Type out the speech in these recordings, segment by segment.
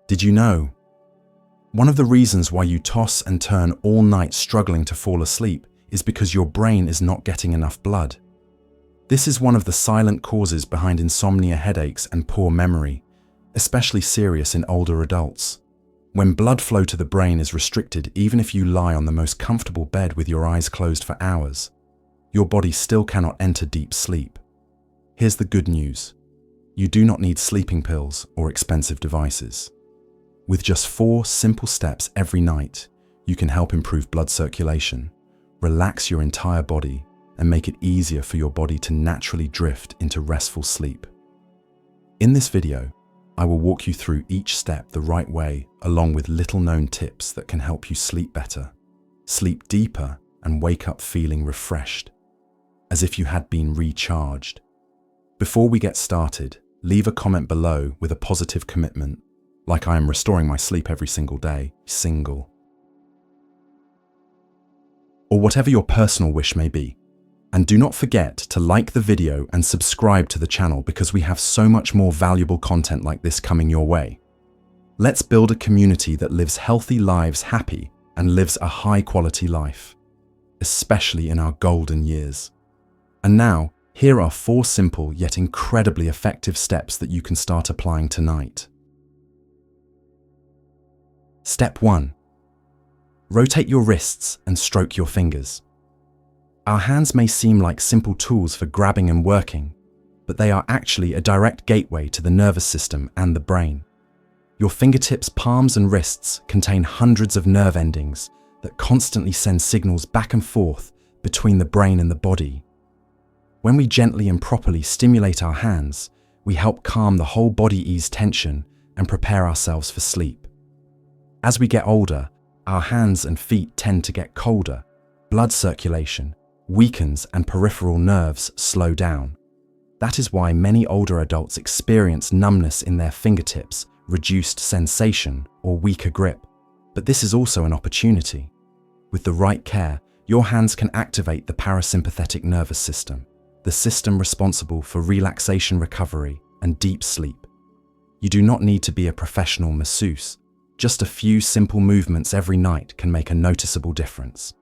Did you know? One of the reasons why you toss and turn all night struggling to fall asleep is because your brain is not getting enough blood. This is one of the silent causes behind insomnia, headaches, and poor memory, especially serious in older adults. When blood flow to the brain is restricted, even if you lie on the most comfortable bed with your eyes closed for hours, your body still cannot enter deep sleep. Here's the good news. You do not need sleeping pills or expensive devices. With just 4 simple steps every night, you can help improve blood circulation, relax your entire body, and make it easier for your body to naturally drift into restful sleep. In this video, I will walk you through each step the right way, along with little-known tips that can help you sleep better, sleep deeper, and wake up feeling refreshed, as if you had been recharged. Before we get started, leave a comment below with a positive commitment, like I am restoring my sleep every single day, or whatever your personal wish may be. And do not forget to like the video and subscribe to the channel because we have so much more valuable content like this coming your way. Let's build a community that lives healthy lives happy and lives a high-quality life, especially in our golden years. And now, here are 4 simple yet incredibly effective steps that you can start applying tonight. Step 1. Rotate your wrists and stroke your fingers. Our hands may seem like simple tools for grabbing and working, but they are actually a direct gateway to the nervous system and the brain. Your fingertips, palms, and wrists contain hundreds of nerve endings that constantly send signals back and forth between the brain and the body. When we gently and properly stimulate our hands, we help calm the whole body, ease tension, and prepare ourselves for sleep. As we get older, our hands and feet tend to get colder, blood circulation weakens, and peripheral nerves slow down. That is why many older adults experience numbness in their fingertips, reduced sensation, or weaker grip. But this is also an opportunity. With the right care, your hands can activate the parasympathetic nervous system, the system responsible for relaxation, recovery, and deep sleep. You do not need to be a professional masseuse. Just a few simple movements every night can make a noticeable difference.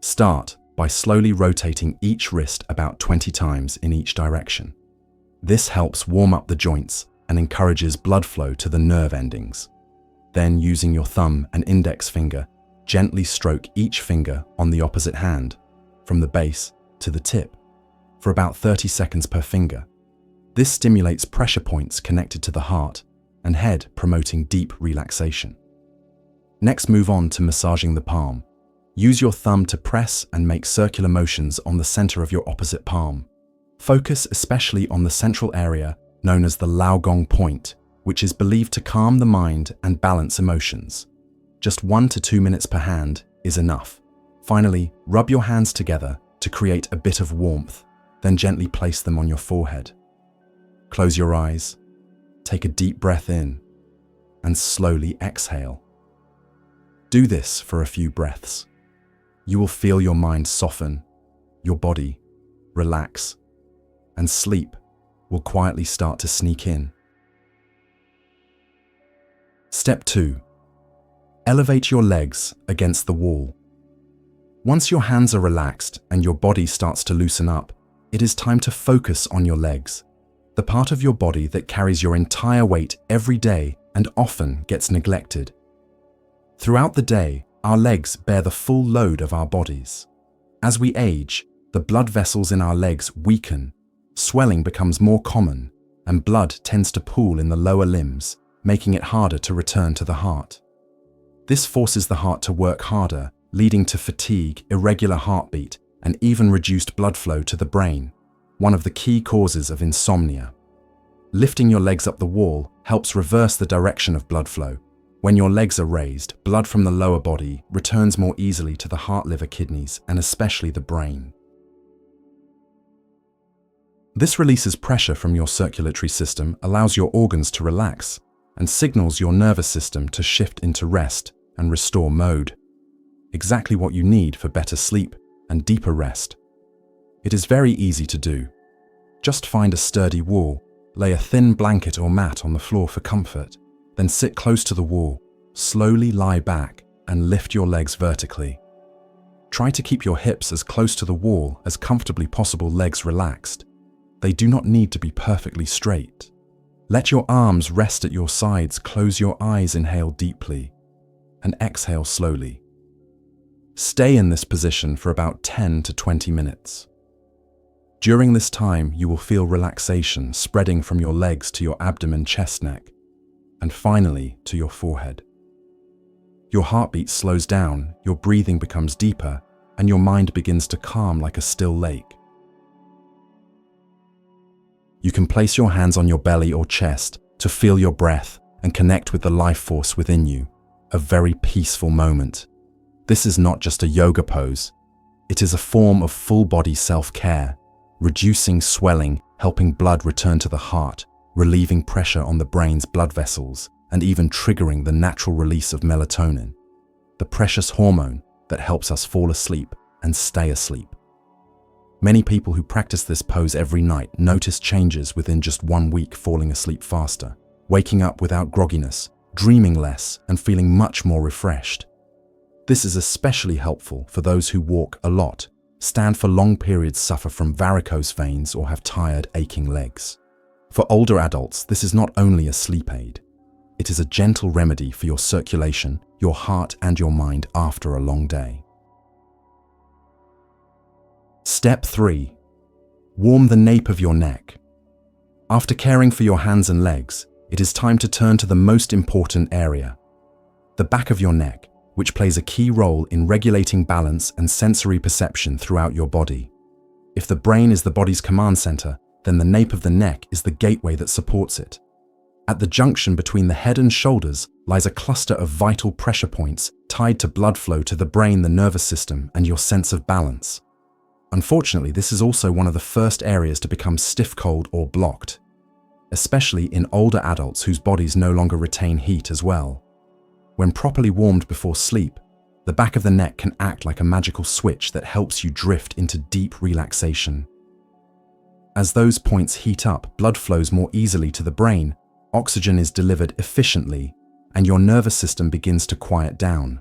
Start by slowly rotating each wrist about 20 times in each direction. This helps warm up the joints and encourages blood flow to the nerve endings. Then, using your thumb and index finger, gently stroke each finger on the opposite hand, from the base to the tip, for about 30 seconds per finger. This stimulates pressure points connected to the heart and head, promoting deep relaxation. Next, move on to massaging the palm. Use your thumb to press and make circular motions on the center of your opposite palm. Focus especially on the central area known as the Laogong point, which is believed to calm the mind and balance emotions. Just 1 to 2 minutes per hand is enough. Finally, rub your hands together to create a bit of warmth, then gently place them on your forehead. Close your eyes, take a deep breath in, and slowly exhale. Do this for a few breaths. You will feel your mind soften, your body relax, and sleep will quietly start to sneak in. Step 2. Elevate your legs against the wall. Once your hands are relaxed and your body starts to loosen up, it is time to focus on your legs, the part of your body that carries your entire weight every day and often gets neglected. Throughout the day, our legs bear the full load of our bodies. As we age, the blood vessels in our legs weaken, swelling becomes more common, and blood tends to pool in the lower limbs, making it harder to return to the heart. This forces the heart to work harder, leading to fatigue, irregular heartbeat, and even reduced blood flow to the brain, one of the key causes of insomnia. Lifting your legs up the wall helps reverse the direction of blood flow. When your legs are raised, blood from the lower body returns more easily to the heart, liver, kidneys, and especially the brain. This releases pressure from your circulatory system, allows your organs to relax, and signals your nervous system to shift into rest and restore mode. Exactly what you need for better sleep and deeper rest. It is very easy to do. Just find a sturdy wall, Lay a thin blanket or mat on the floor for comfort, then sit close to the wall, slowly lie back and lift your legs vertically. Try to keep your hips as close to the wall as comfortably possible, legs relaxed. They do not need to be perfectly straight. Let your arms rest at your sides, close your eyes, inhale deeply, and exhale slowly. Stay in this position for about 10 to 20 minutes. During this time, you will feel relaxation spreading from your legs to your abdomen, chest, neck, and finally to your forehead. Your heartbeat slows down, your breathing becomes deeper, and your mind begins to calm like a still lake. You can place your hands on your belly or chest to feel your breath and connect with the life force within you, a very peaceful moment. This is not just a yoga pose. It is a form of full-body self-care, reducing swelling, helping blood return to the heart, relieving pressure on the brain's blood vessels, and even triggering the natural release of melatonin, the precious hormone that helps us fall asleep and stay asleep. Many people who practice this pose every night notice changes within just 1 week, falling asleep faster, waking up without grogginess, dreaming less, and feeling much more refreshed. This is especially helpful for those who walk a lot, stand for long periods, suffer from varicose veins, or have tired, aching legs. For older adults, this is not only a sleep aid. It is a gentle remedy for your circulation, your heart, and your mind after a long day. Step 3. Warm the nape of your neck. After caring for your hands and legs, it is time to turn to the most important area, the back of your neck, which plays a key role in regulating balance and sensory perception throughout your body. If the brain is the body's command center, then the nape of the neck is the gateway that supports it. At the junction between the head and shoulders lies a cluster of vital pressure points tied to blood flow to the brain, the nervous system, and your sense of balance. Unfortunately, this is also one of the first areas to become stiff, cold, or blocked, especially in older adults whose bodies no longer retain heat as well. When properly warmed before sleep, the back of the neck can act like a magical switch that helps you drift into deep relaxation. As those points heat up, blood flows more easily to the brain, oxygen is delivered efficiently, and your nervous system begins to quiet down,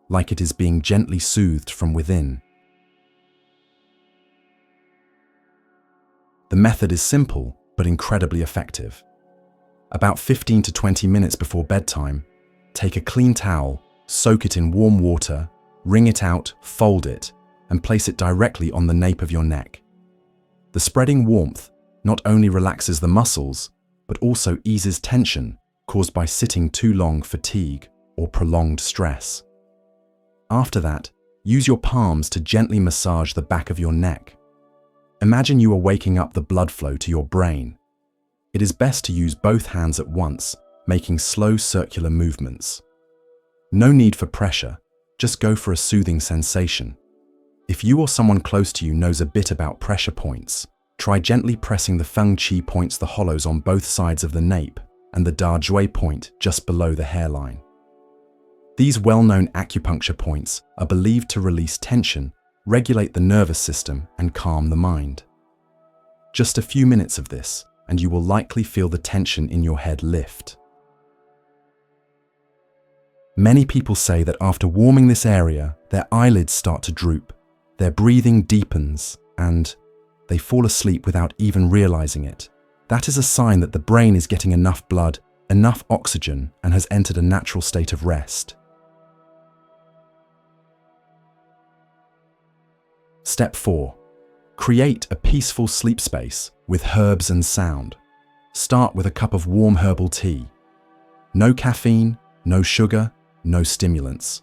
like it is being gently soothed from within. The method is simple, but incredibly effective. About 15 to 20 minutes before bedtime, take a clean towel, soak it in warm water, wring it out, fold it, and place it directly on the nape of your neck. The spreading warmth not only relaxes the muscles, but also eases tension caused by sitting too long, fatigue, or prolonged stress. After that, use your palms to gently massage the back of your neck. Imagine you are waking up the blood flow to your brain. It is best to use both hands at once, making slow circular movements. No need for pressure, just go for a soothing sensation. If you or someone close to you knows a bit about pressure points, try gently pressing the feng qi points, the hollows on both sides of the nape, and the da jue point just below the hairline. These well-known acupuncture points are believed to release tension, regulate the nervous system, and calm the mind. Just a few minutes of this, and you will likely feel the tension in your head lift. Many people say that after warming this area, their eyelids start to droop, their breathing deepens, and they fall asleep without even realizing it. That is a sign that the brain is getting enough blood, enough oxygen, and has entered a natural state of rest. Step 4. Create a peaceful sleep space with herbs and sound. Start with a cup of warm herbal tea. No caffeine, no sugar, no stimulants.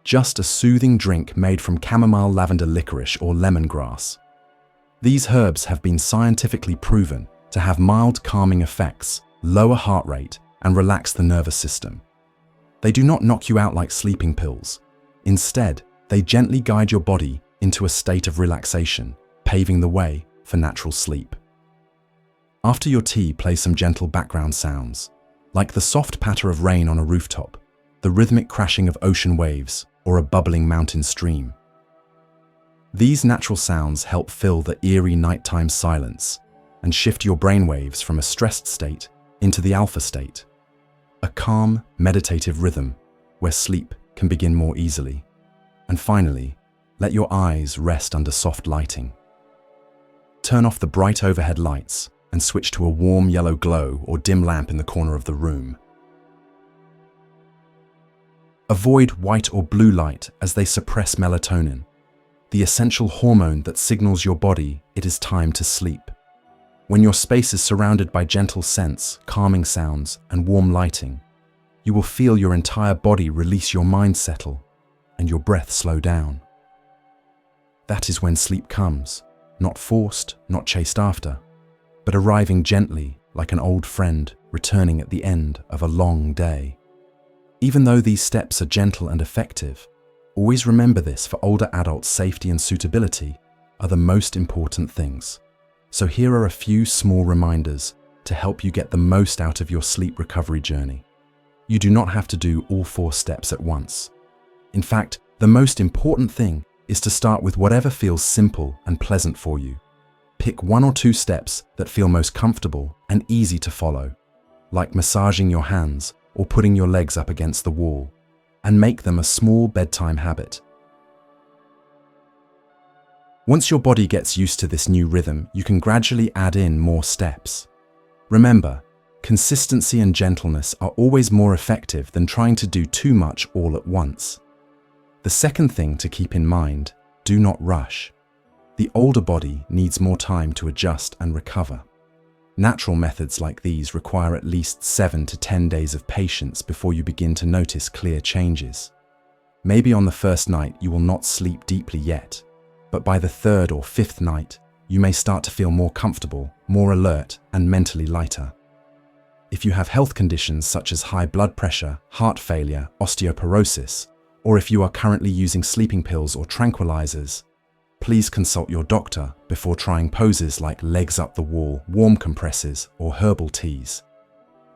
Just a soothing drink made from chamomile, lavender, licorice, or lemongrass. These herbs have been scientifically proven to have mild calming effects, lower heart rate, and relax the nervous system. They do not knock you out like sleeping pills. Instead, they gently guide your body into a state of relaxation, paving the way for natural sleep. After your tea, play some gentle background sounds, like the soft patter of rain on a rooftop, the rhythmic crashing of ocean waves, or a bubbling mountain stream. These natural sounds help fill the eerie nighttime silence, and shift your brainwaves from a stressed state into the alpha state, a calm, meditative rhythm where sleep can begin more easily. And finally, let your eyes rest under soft lighting. Turn off the bright overhead lights and switch to a warm yellow glow or dim lamp in the corner of the room. Avoid white or blue light as they suppress melatonin, the essential hormone that signals your body it is time to sleep. When your space is surrounded by gentle scents, calming sounds, and warm lighting, you will feel your entire body release, your mind settle, and your breath slow down. That is when sleep comes, not forced, not chased after, but arriving gently like an old friend returning at the end of a long day. Even though these steps are gentle and effective, always remember this: for older adults, safety and suitability are the most important things. So here are a few small reminders to help you get the most out of your sleep recovery journey. You do not have to do all 4 steps at once. In fact, the most important thing is to start with whatever feels simple and pleasant for you. Pick 1 or 2 steps that feel most comfortable and easy to follow, like massaging your hands or putting your legs up against the wall, and make them a small bedtime habit. Once your body gets used to this new rhythm, you can gradually add in more steps. Remember, consistency and gentleness are always more effective than trying to do too much all at once. The second thing to keep in mind: do not rush. The older body needs more time to adjust and recover. Natural methods like these require at least 7 to 10 days of patience before you begin to notice clear changes. Maybe on the first night you will not sleep deeply yet, but by the 3rd or 5th night, you may start to feel more comfortable, more alert, and mentally lighter. If you have health conditions such as high blood pressure, heart failure, osteoporosis, or if you are currently using sleeping pills or tranquilizers, please consult your doctor before trying poses like legs up the wall, warm compresses, or herbal teas.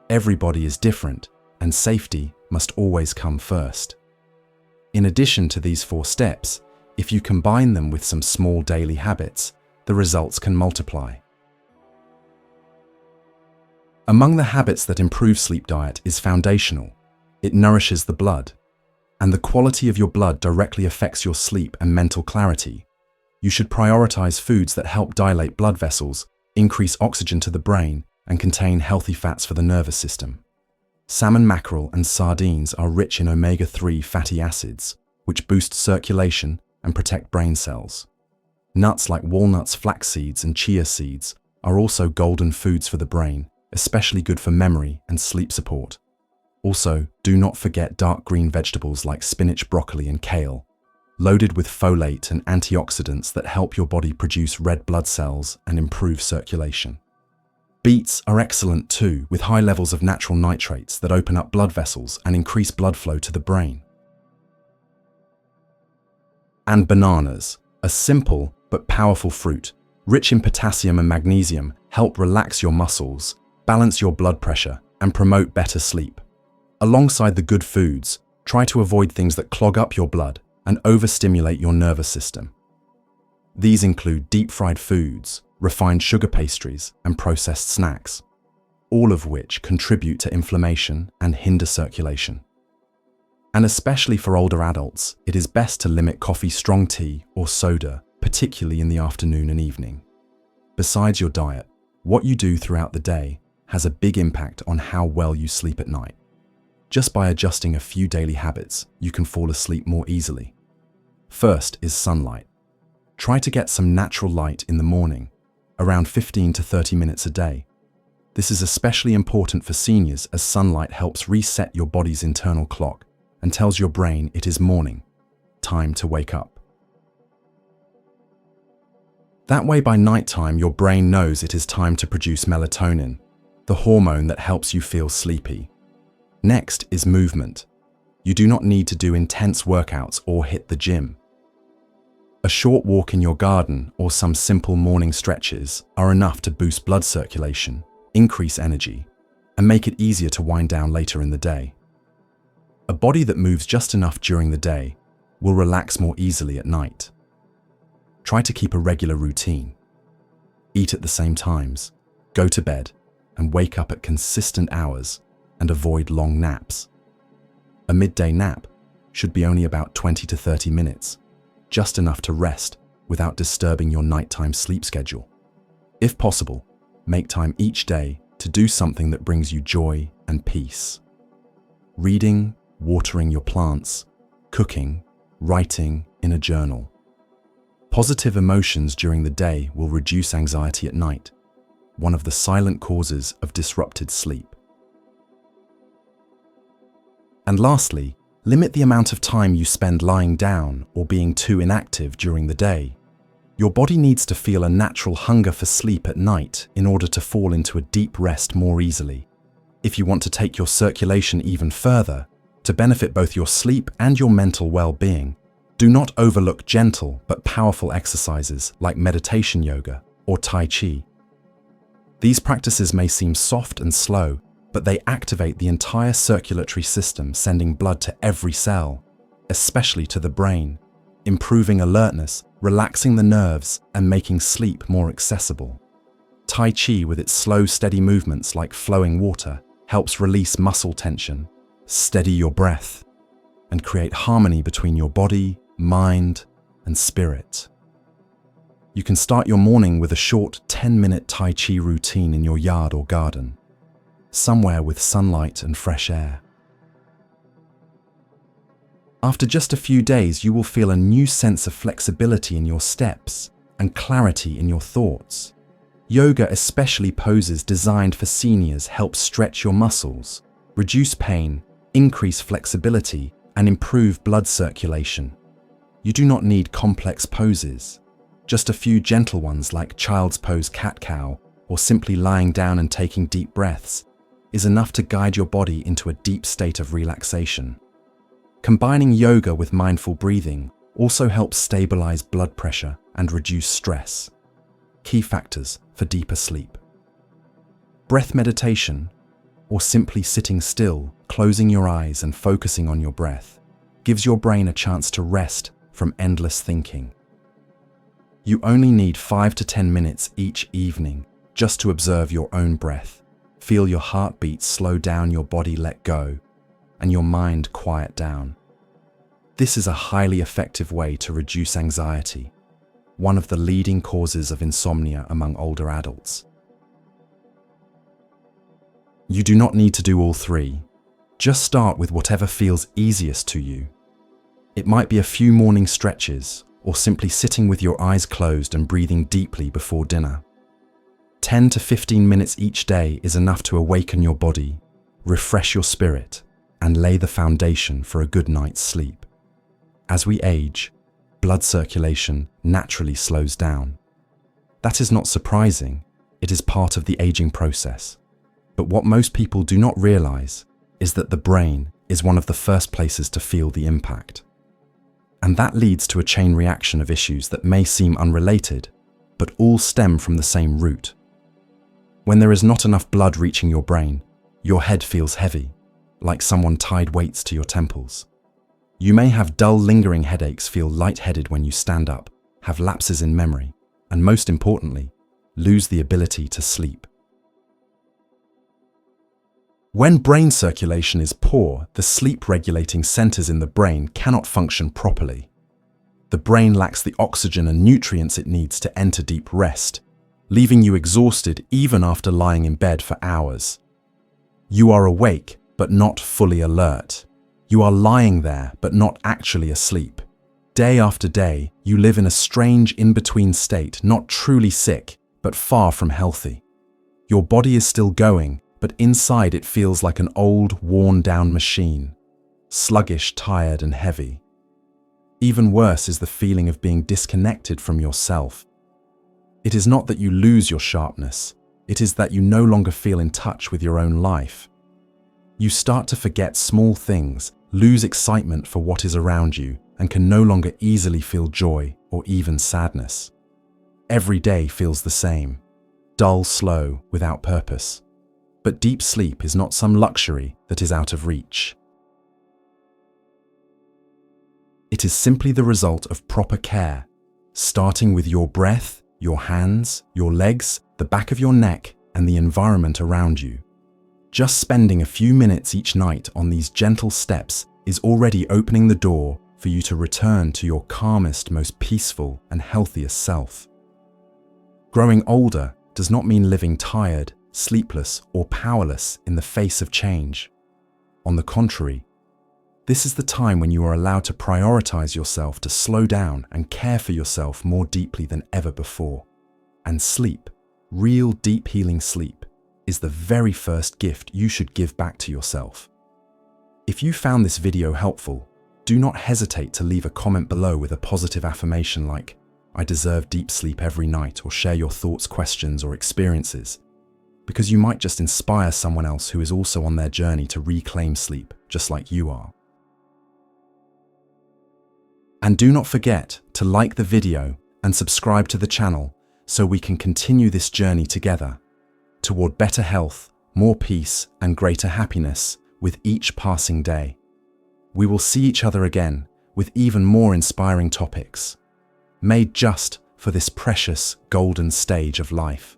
Everybody is different, and safety must always come first. In addition to these 4 steps, if you combine them with some small daily habits, the results can multiply. Among the habits that improve sleep, diet is foundational. It nourishes the blood, and the quality of your blood directly affects your sleep and mental clarity. You should prioritize foods that help dilate blood vessels, increase oxygen to the brain, and contain healthy fats for the nervous system. Salmon, mackerel, and sardines are rich in omega-3 fatty acids, which boost circulation and protect brain cells. Nuts like walnuts, flax seeds, and chia seeds are also golden foods for the brain, especially good for memory and sleep support. Also, do not forget dark green vegetables like spinach, broccoli, and kale, loaded with folate and antioxidants that help your body produce red blood cells and improve circulation. Beets are excellent too, with high levels of natural nitrates that open up blood vessels and increase blood flow to the brain. And bananas, a simple but powerful fruit, rich in potassium and magnesium, help relax your muscles, balance your blood pressure, and promote better sleep. Alongside the good foods, try to avoid things that clog up your blood and overstimulate your nervous system. These include deep-fried foods, refined sugar pastries, and processed snacks, all of which contribute to inflammation and hinder circulation. And especially for older adults, it is best to limit coffee, strong tea, or soda, particularly in the afternoon and evening. Besides your diet, what you do throughout the day has a big impact on how well you sleep at night. Just by adjusting a few daily habits, you can fall asleep more easily. First is sunlight. Try to get some natural light in the morning, around 15 to 30 minutes a day. This is especially important for seniors, as sunlight helps reset your body's internal clock and tells your brain it is morning, time to wake up. That way, by nighttime, your brain knows it is time to produce melatonin, the hormone that helps you feel sleepy. Next is movement. You do not need to do intense workouts or hit the gym. A short walk in your garden or some simple morning stretches are enough to boost blood circulation, increase energy, and make it easier to wind down later in the day. A body that moves just enough during the day will relax more easily at night. Try to keep a regular routine. eat at the same times, go to bed, and wake up at consistent hours, and avoid long naps. A midday nap should be only about 20 to 30 minutes, just enough to rest without disturbing your nighttime sleep schedule. If possible, make time each day to do something that brings you joy and peace. Reading, watering your plants, cooking, writing in a journal. Positive emotions during the day will reduce anxiety at night, one of the silent causes of disrupted sleep. And lastly, limit the amount of time you spend lying down or being too inactive during the day. Your body needs to feel a natural hunger for sleep at night in order to fall into a deep rest more easily. If you want to take your circulation even further, to benefit both your sleep and your mental well-being, do not overlook gentle but powerful exercises like meditation yoga or Tai Chi. These practices may seem soft and slow, but they activate the entire circulatory system, sending blood to every cell, especially to the brain, improving alertness, relaxing the nerves, and making sleep more accessible. Tai Chi, with its slow, steady movements like flowing water, helps release muscle tension, steady your breath, and create harmony between your body, mind, and spirit. You can start your morning with a short 10-minute Tai Chi routine in your yard or garden, somewhere with sunlight and fresh air. After just a few days, you will feel a new sense of flexibility in your steps and clarity in your thoughts. Yoga, especially poses designed for seniors, help stretch your muscles, reduce pain, increase flexibility, and improve blood circulation. You do not need complex poses. Just a few gentle ones like child's pose cat-cow or simply lying down and taking deep breaths is enough to guide your body into a deep state of relaxation. Combining yoga with mindful breathing also helps stabilize blood pressure and reduce stress, key factors for deeper sleep. Breath meditation, or simply sitting still, closing your eyes and focusing on your breath, gives your brain a chance to rest from endless thinking. You only need 5 to 10 minutes each evening just to observe your own breath, feel your heartbeat slow down, your body let go, and your mind quiet down. This is a highly effective way to reduce anxiety, one of the leading causes of insomnia among older adults. You do not need to do all three. Just start with whatever feels easiest to you. It might be a few morning stretches or simply sitting with your eyes closed and breathing deeply before dinner. 10 to 15 minutes each day is enough to awaken your body, refresh your spirit, and lay the foundation for a good night's sleep. As we age, blood circulation naturally slows down. That is not surprising. It is part of the aging process. But what most people do not realize is that the brain is one of the first places to feel the impact. And that leads to a chain reaction of issues that may seem unrelated, but all stem from the same root. When there is not enough blood reaching your brain, your head feels heavy, like someone tied weights to your temples. You may have dull, lingering headaches, feel lightheaded when you stand up, have lapses in memory, and most importantly, lose the ability to sleep. When brain circulation is poor, the sleep-regulating centers in the brain cannot function properly. The brain lacks the oxygen and nutrients it needs to enter deep rest, leaving you exhausted even after lying in bed for hours. You are awake, but not fully alert. You are lying there, but not actually asleep. Day after day, you live in a strange in-between state, not truly sick, but far from healthy. Your body is still going, but inside it feels like an old, worn-down machine, sluggish, tired, and heavy. Even worse is the feeling of being disconnected from yourself. It is not that you lose your sharpness, it is that you no longer feel in touch with your own life. You start to forget small things, lose excitement for what is around you, and can no longer easily feel joy or even sadness. Every day feels the same, dull, slow, without purpose. But deep sleep is not some luxury that is out of reach. It is simply the result of proper care, starting with your breath, your hands, your legs, the back of your neck, and the environment around you. Just spending a few minutes each night on these gentle steps is already opening the door for you to return to your calmest, most peaceful, and healthiest self. Growing older does not mean living tired, sleepless, or powerless in the face of change. On the contrary, this is the time when you are allowed to prioritize yourself, to slow down and care for yourself more deeply than ever before. And sleep, real deep healing sleep, is the very first gift you should give back to yourself. If you found this video helpful, do not hesitate to leave a comment below with a positive affirmation like, "I deserve deep sleep every night," or share your thoughts, questions, or experiences, because you might just inspire someone else who is also on their journey to reclaim sleep, just like you are. And do not forget to like the video and subscribe to the channel so we can continue this journey together toward better health, more peace, and greater happiness with each passing day. We will see each other again with even more inspiring topics, made just for this precious golden stage of life.